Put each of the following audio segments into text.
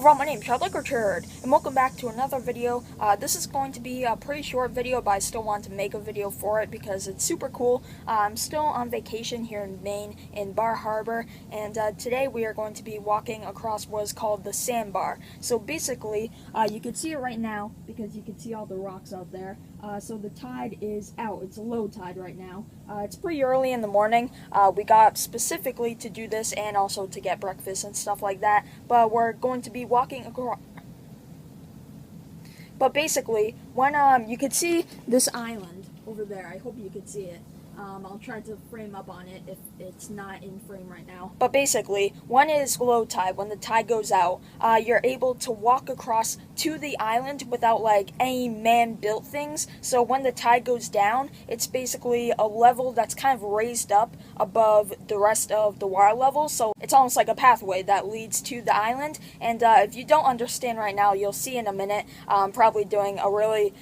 everyone, my name is RadLikeRichard, and welcome back to another video. This is going to be a pretty short video, but I still want to make a video for it because it's super cool. I'm still on vacation here in Maine, in Bar Harbor, and today we are going to be walking across what is called the sandbar. So basically, you can see it right now because you can see all the rocks out there. So the tide is out. It's a low tide right now. It's pretty early in the morning. We got up specifically to do this and also to get breakfast and stuff like that, but we're going to be walking across. But basically, when you could see this island over there, I hope you could see it. I'll try to frame up on it if it's not in frame right now. But basically, when it is low tide, when the tide goes out, you're able to walk across to the island without like any man-built things. So when the tide goes down, it's basically a level that's kind of raised up above the rest of the water level. So it's almost like a pathway that leads to the island. And if you don't understand right now, you'll see in a minute. I'm probably doing a really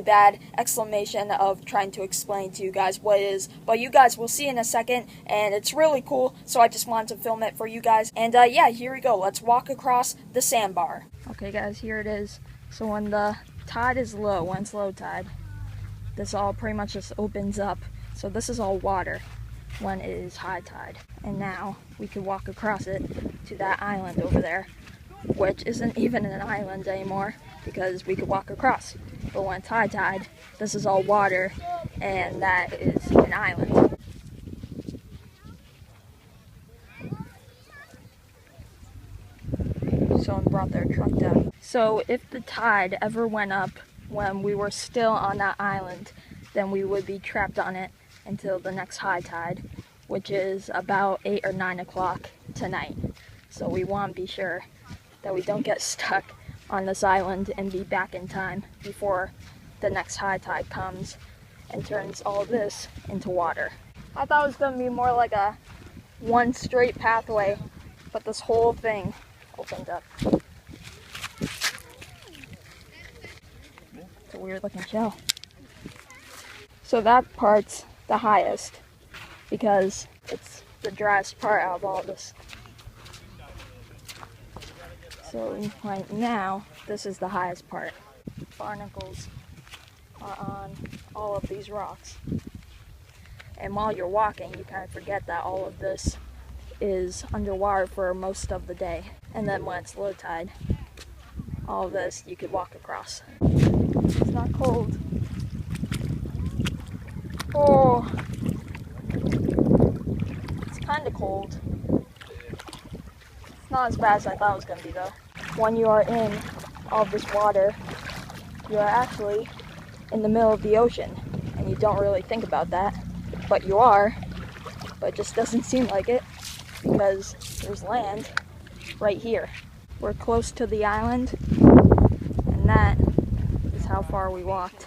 bad explanation of trying to explain to you guys what it is, but you guys will see in a second, and it's really cool, so I just wanted to film it for you guys. And yeah, here we go. Let's walk across the sandbar. Okay guys, here it is. So when the tide is low, when it's low tide, this all pretty much just opens up. So this is all water when it is high tide. And now we can walk across it to that island over there, which isn't even an island anymore because we could walk across. But when it's high tide, this is all water, and that is an island. Someone brought their truck down. So if the tide ever went up when we were still on that island, then we would be trapped on it until the next high tide, which is about 8 or 9 o'clock tonight. So we want to be sure that we don't get stuck on this island and be back in time before the next high tide comes and turns all this into water. I thought it was going to be more like a one straight pathway, but this whole thing opened up. It's a weird looking shell. So that part's the highest because it's the driest part out of all this. So right now, this is the highest part. Barnacles are on all of these rocks. And while you're walking, you kind of forget that all of this is underwater for most of the day. And then when it's low tide, all of this you could walk across. It's not cold. Oh, it's kind of cold. Not as bad as I thought it was going to be though. When you are in all of this water, you are actually in the middle of the ocean, and you don't really think about that, but you are, but it just doesn't seem like it because there's land right here. We're close to the island, and that is how far we walked.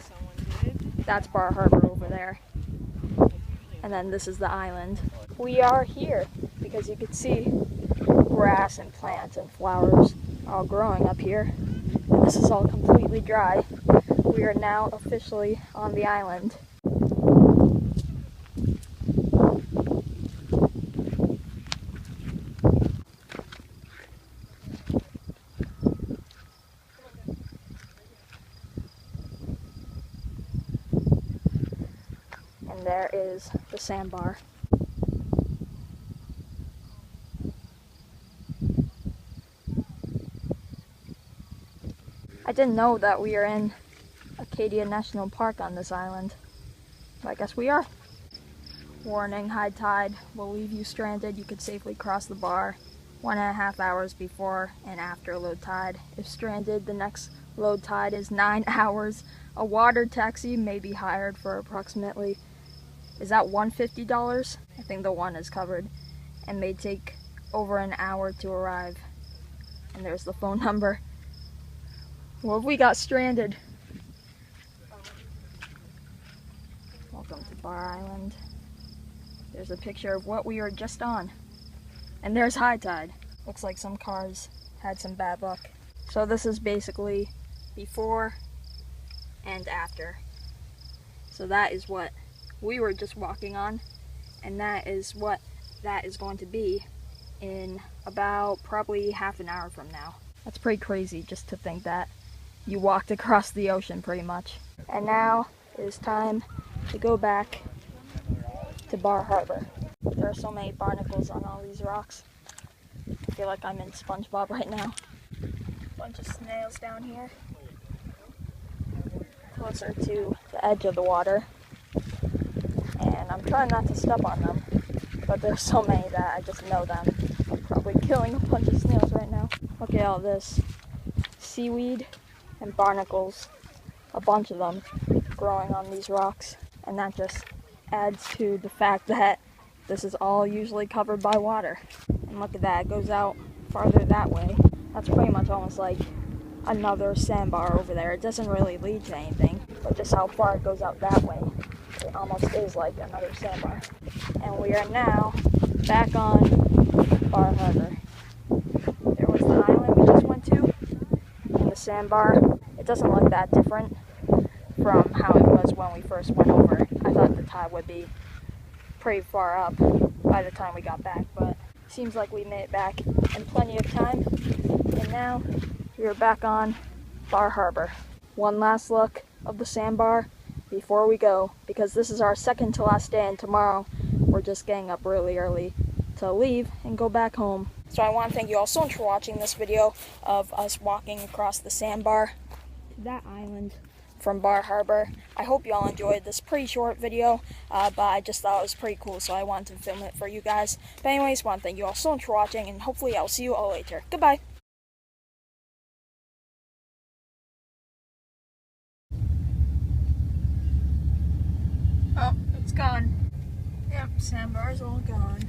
That's Bar Harbor over there, and then this is the island. We are here because you can see grass and plants and flowers all growing up here. And this is all completely dry. We are now officially on the island. And there is the sandbar. I didn't know that we are in Acadia National Park on this island, but I guess we are. Warning, high tide will leave you stranded. You could safely cross the bar 1.5 hours before and after low tide. If stranded, the next low tide is 9 hours. A water taxi may be hired for approximately, is that $150? I think the one is covered, and may take over an hour to arrive. And there's the phone number. What if we got stranded? Welcome to Bar Island. There's a picture of what we were just on. And there's high tide. Looks like some cars had some bad luck. So this is basically before and after. So that is what we were just walking on, and that is what that is going to be in about probably half an hour from now. That's pretty crazy just to think that you walked across the ocean pretty much. And now it is time to go back to Bar Harbor. There are so many barnacles on all these rocks. I feel like I'm in SpongeBob right now. Bunch of snails down here. Closer to the edge of the water. And I'm trying not to step on them, but there's so many that I just know them. I'm probably killing a bunch of snails right now. Look at all this seaweed and barnacles, a bunch of them growing on these rocks, and that just adds to the fact that this is all usually covered by water. And look at that, it goes out farther that way. That's pretty much almost like another sandbar over there. It doesn't really lead to anything, but just how far it goes out that way, it almost is like another sandbar. And we are now back on Bar Harbor. There was the island we just went to, and the sandbar. It doesn't look that different from how it was when we first went over. I thought the tide would be pretty far up by the time we got back, but seems like we made it back in plenty of time. And now we are back on Bar Harbor. One last look of the sandbar before we go, because this is our second to last day, and tomorrow we're just getting up really early to leave and go back home. So I want to thank you all so much for watching this video of us walking across the sandbar to that island from Bar Harbor. I hope you all enjoyed this pretty short video, but I just thought it was pretty cool, so I wanted to film it for you guys. But anyways, I want to thank you all so much for watching, and hopefully I'll see you all later. Goodbye! Oh, it's gone. Yep, sandbar's all gone.